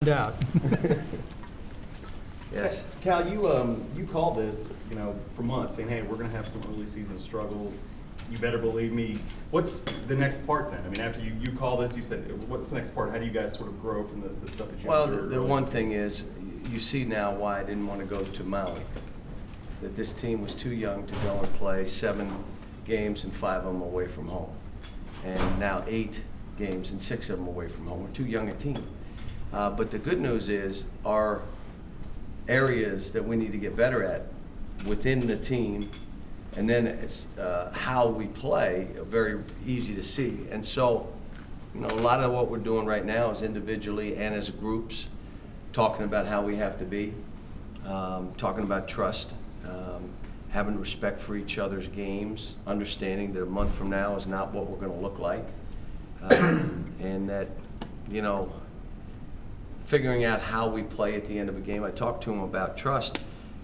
Out. Yes. Cal, you called this, for months, saying, "Hey, we're going to have some early season struggles. You better believe me." What's the next part then? I mean, after you call this, you said, "What's the next part?" How do you guys sort of grow from the stuff that you? Well, the one thing is, you see now why I didn't want to go to Maui. That this team was too young to go and play 7 games and 5 of them away from home, and now 8 games and 6 of them away from home. We're too young a team. But the good news is our areas that we need to get better at within the team, and then it's how we play, are very easy to see. And so, a lot of what we're doing right now is individually and as groups, talking about how we have to be, talking about trust, having respect for each other's games, understanding that a month from now is not what we're going to look like, and that, figuring out how we play at the end of a game. I talked to him about trust.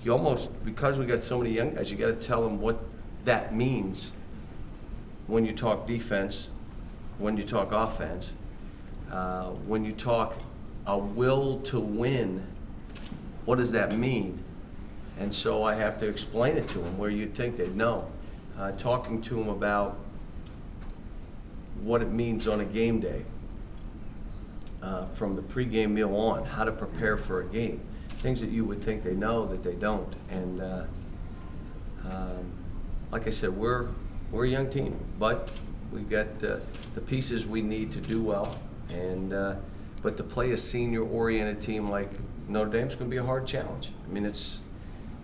You almost, because we got so many young guys, you got to tell them what that means when you talk defense, when you talk offense, when you talk a will to win. What does that mean? And so I have to explain it to them where you'd think they'd know. Talking to them about what it means on a game day. From the pregame meal on, how to prepare for a game. Things that you would think they know that they don't. And like I said, we're a young team, but we've got the pieces we need to do well. And but to play a senior-oriented team like Notre Dame's going to be a hard challenge. I mean, it's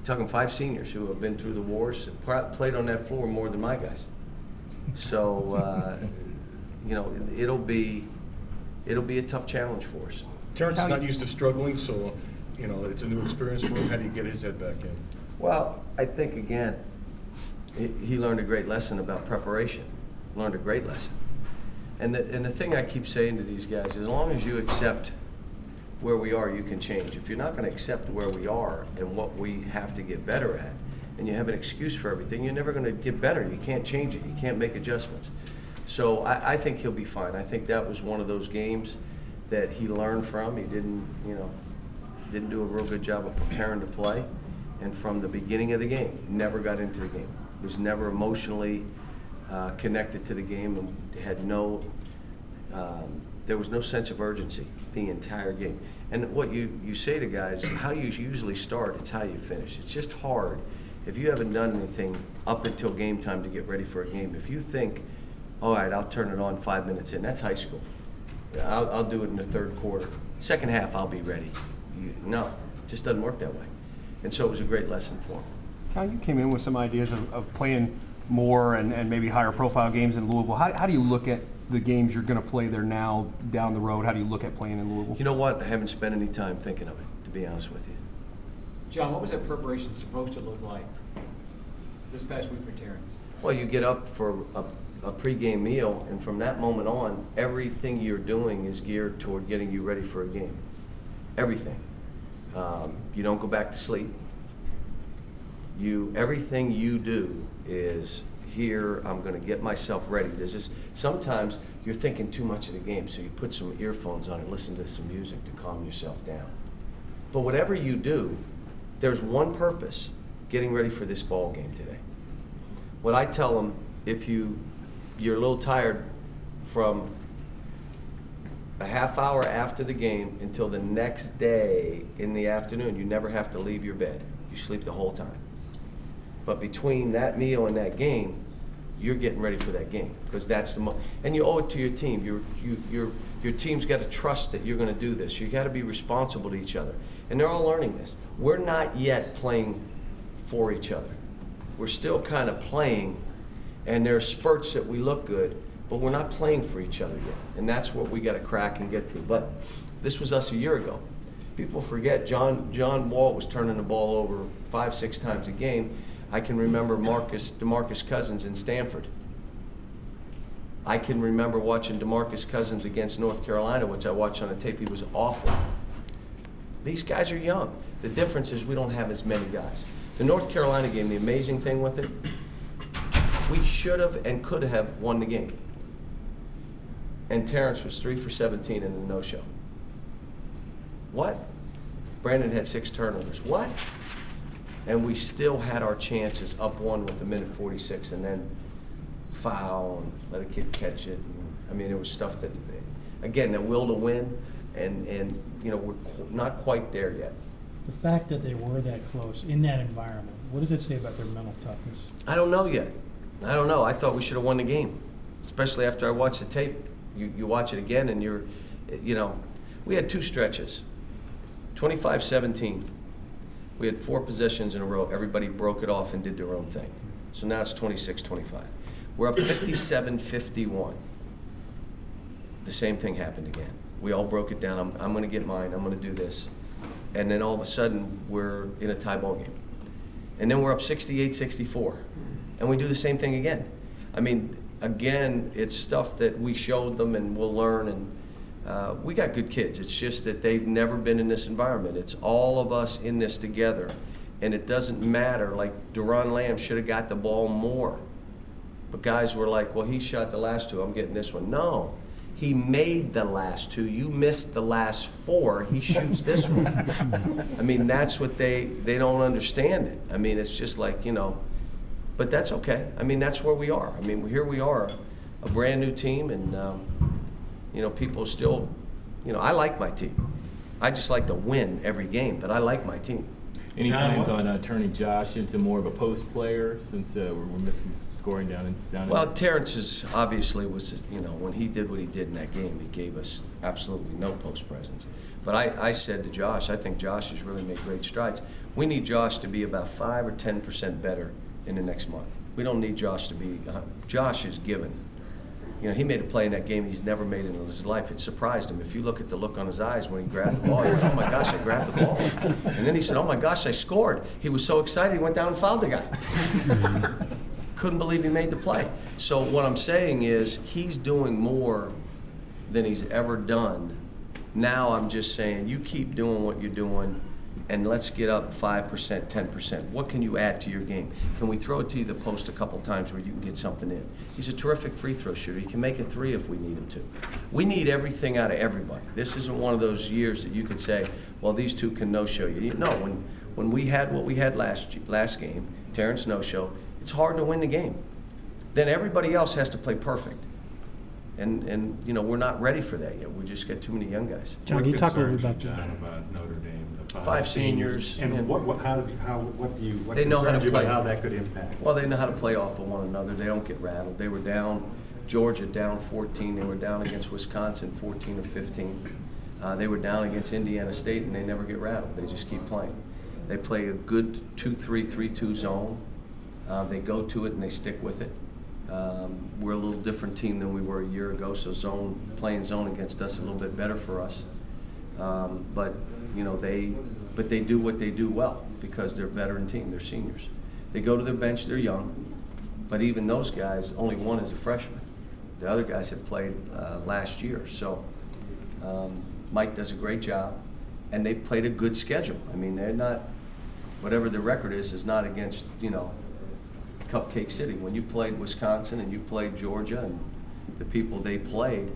talking 5 seniors who have been through the wars, played on that floor more than my guys. So it'll be a tough challenge for us. Terrence is not used to struggling, so it's a new experience for him. How do you get his head back in? Well, I think again, he learned a great lesson about preparation. Learned a great lesson, and the thing I keep saying to these guys, as long as you accept where we are, you can change. If you're not going to accept where we are and what we have to get better at, and you have an excuse for everything, you're never going to get better. You can't change it. You can't make adjustments. So I think he'll be fine. I think that was one of those games that he learned from. He didn't do a real good job of preparing to play. And from the beginning of the game, never got into the game. Was never emotionally connected to the game and had there was no sense of urgency the entire game. And what you say to guys, how you usually start, it's how you finish. It's just hard. If you haven't done anything up until game time to get ready for a game, if you think, all right, I'll turn it on 5 minutes in. That's high school. I'll do it in the 3rd quarter. Second half, I'll be ready. No, it just doesn't work that way. And so it was a great lesson for him. Cal, you came in with some ideas of playing more and maybe higher profile games in Louisville. How do you look at the games you're going to play there now down the road? How do you look at playing in Louisville? You know what? I haven't spent any time thinking of it, to be honest with you. John, what was that preparation supposed to look like this past week for Terrence? Well, you get up for a pregame meal, and from that moment on, everything you're doing is geared toward getting you ready for a game. Everything. You don't go back to sleep. Everything you do is here. I'm going to get myself ready. Sometimes you're thinking too much of the game, so you put some earphones on and listen to some music to calm yourself down. But whatever you do, there's one purpose: getting ready for this ball game today. What I tell them, if you're a little tired from a half hour after the game until the next day in the afternoon, you never have to leave your bed. You sleep the whole time. But between that meal and that game, you're getting ready for that game, because that's the and you owe it to your team. Your team's got to trust that you're going to do this. You got to be responsible to each other, and they're all learning this. We're not yet playing for each other. We're still kind of playing, and there are spurts that we look good, but we're not playing for each other yet, and that's what we got to crack and get through. But this was us a year ago. People forget John Walt was turning the ball over 5-6 times a game. I can remember DeMarcus Cousins in Stanford. I can remember watching DeMarcus Cousins against North Carolina, which I watched on the tape. He was awful. These guys are young. The difference is we don't have as many guys. The North Carolina game, the amazing thing with it, we should have and could have won the game. And Terrence was 3 for 17 in the no-show. What? Brandon had 6 turnovers. What? And we still had our chances, up 1 with 1:46, and then foul and let a kid catch it. And, I mean, it was stuff that, again, the will to win, and you know, we're not quite there yet. The fact that they were that close in that environment, what does it say about their mental toughness? I don't know yet. I don't know. I thought we should have won the game, especially after I watched the tape. You watch it again, and you know, we had 2 stretches, 25-17. We had 4 possessions in a row. Everybody broke it off and did their own thing. So now it's 26-25. We're up 57-51. The same thing happened again. We all broke it down. I'm going to get mine. I'm going to do this. And then all of a sudden, we're in a tie ball game. And then we're up 68-64. And we do the same thing again. I mean, again, it's stuff that we showed them and we'll learn. And we got good kids. It's just that they've never been in this environment. It's all of us in this together. And it doesn't matter. Like, Duran Lamb should have got the ball more. But guys were like, well, he shot the last 2. I'm getting this one. No. He made the last 2. You missed the last 4. He shoots this one. I mean, that's what they don't understand it. I mean, it's just like, you know, but that's okay. I mean, that's where we are. I mean, here we are, a brand new team, and, you know, people still, you know, I like my team. I just like to win every game, but I like my team. Any plans on turning Josh into more of a post player since we're missing scoring down? Well, Terrence is obviously was, you know, when he did what he did in that game, he gave us absolutely no post presence. But I said to Josh, I think Josh has really made great strides. We need Josh to be about 5 or 10% better in the next month. We don't need Josh to be. Josh is given. You know, he made a play in that game he's never made in his life. It surprised him. If you look at the look on his eyes when he grabbed the ball, he went, oh my gosh, I grabbed the ball. And then he said, oh my gosh, I scored. He was so excited, he went down and fouled the guy. Couldn't believe he made the play. So what I'm saying is he's doing more than he's ever done. Now I'm just saying, you keep doing what you're doing, and let's get up 5%, 10%. What can you add to your game? Can we throw it to you the post a couple times where you can get something in? He's a terrific free throw shooter. He can make it 3 if we need him to. We need everything out of everybody. This isn't one of those years that you could say, well, these 2 can no-show you. No, when we had what we had last game, Terrence no-show, it's hard to win the game. Then everybody else has to play perfect. And you know, we're not ready for that yet. We just got too many young guys. John, can you talk a little bit about John, about Notre Dame? The 5 seniors. And and- what They know how to concerns you about play. how that could impact? Well, they know how to play off of one another. They don't get rattled. They were down, Georgia down 14. They were down against Wisconsin 14 or 15. They were down against Indiana State, and they never get rattled. They just keep playing. They play a good 2-3, 3-2 zone. They go to it and they stick with it. We're a little different team than we were a year ago, so playing zone against us is a little bit better for us. But you know, they do what they do well because they're a veteran team. They're seniors. They go to their bench. They're young, but even those guys, only one is a freshman. The other guys have played last year. So Mike does a great job, and they played a good schedule. I mean, they're not, whatever their record is not against, you know, Cupcake City. When you played Wisconsin and you played Georgia and the people they played,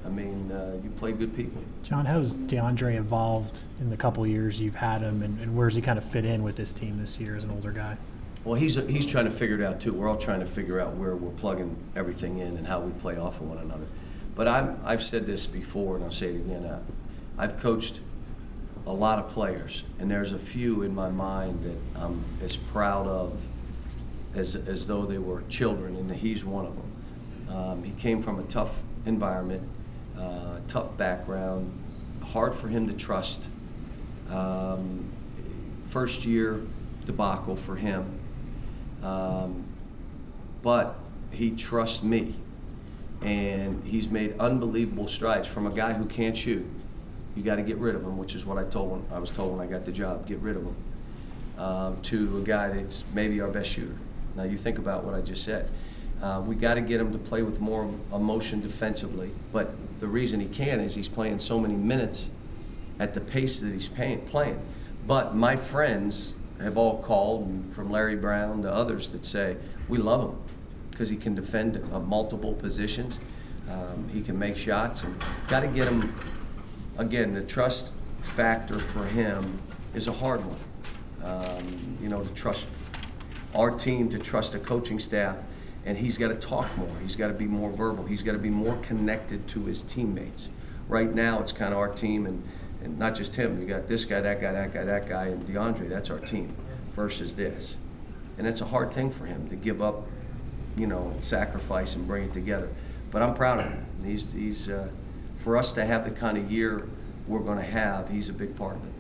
I mean, you played good people. John, how has DeAndre evolved in the couple years you've had him, and where does he kind of fit in with this team this year as an older guy? Well, he's trying to figure it out too. We're all trying to figure out where we're plugging everything in and how we play off of one another. But I've said this before, and I'll say it again. I've coached a lot of players, and there's a few in my mind that I'm as proud of as though they were children, and he's one of them. He came from a tough environment, tough background, hard for him to trust. First year debacle for him, but he trusts me, and he's made unbelievable strides from a guy who can't shoot. You got to get rid of him, which is what I was told when I got the job. Get rid of him. To a guy that's maybe our best shooter. Now you think about what I just said. We got to get him to play with more emotion defensively, but the reason he can is he's playing so many minutes at the pace that he's playing. But my friends have all called, from Larry Brown to others, that say we love him because he can defend multiple positions. He can make shots, and got to get him, again, the trust factor for him is a hard one. You know, to trust our team, to trust a coaching staff, and he's got to talk more. He's got to be more verbal. He's got to be more connected to his teammates. Right now, it's kind of our team, and not just him. You got this guy, that guy, that guy, that guy, and DeAndre. That's our team versus this. And it's a hard thing for him to give up, you know, sacrifice and bring it together. But I'm proud of him. He's for us to have the kind of year we're going to have, he's a big part of it.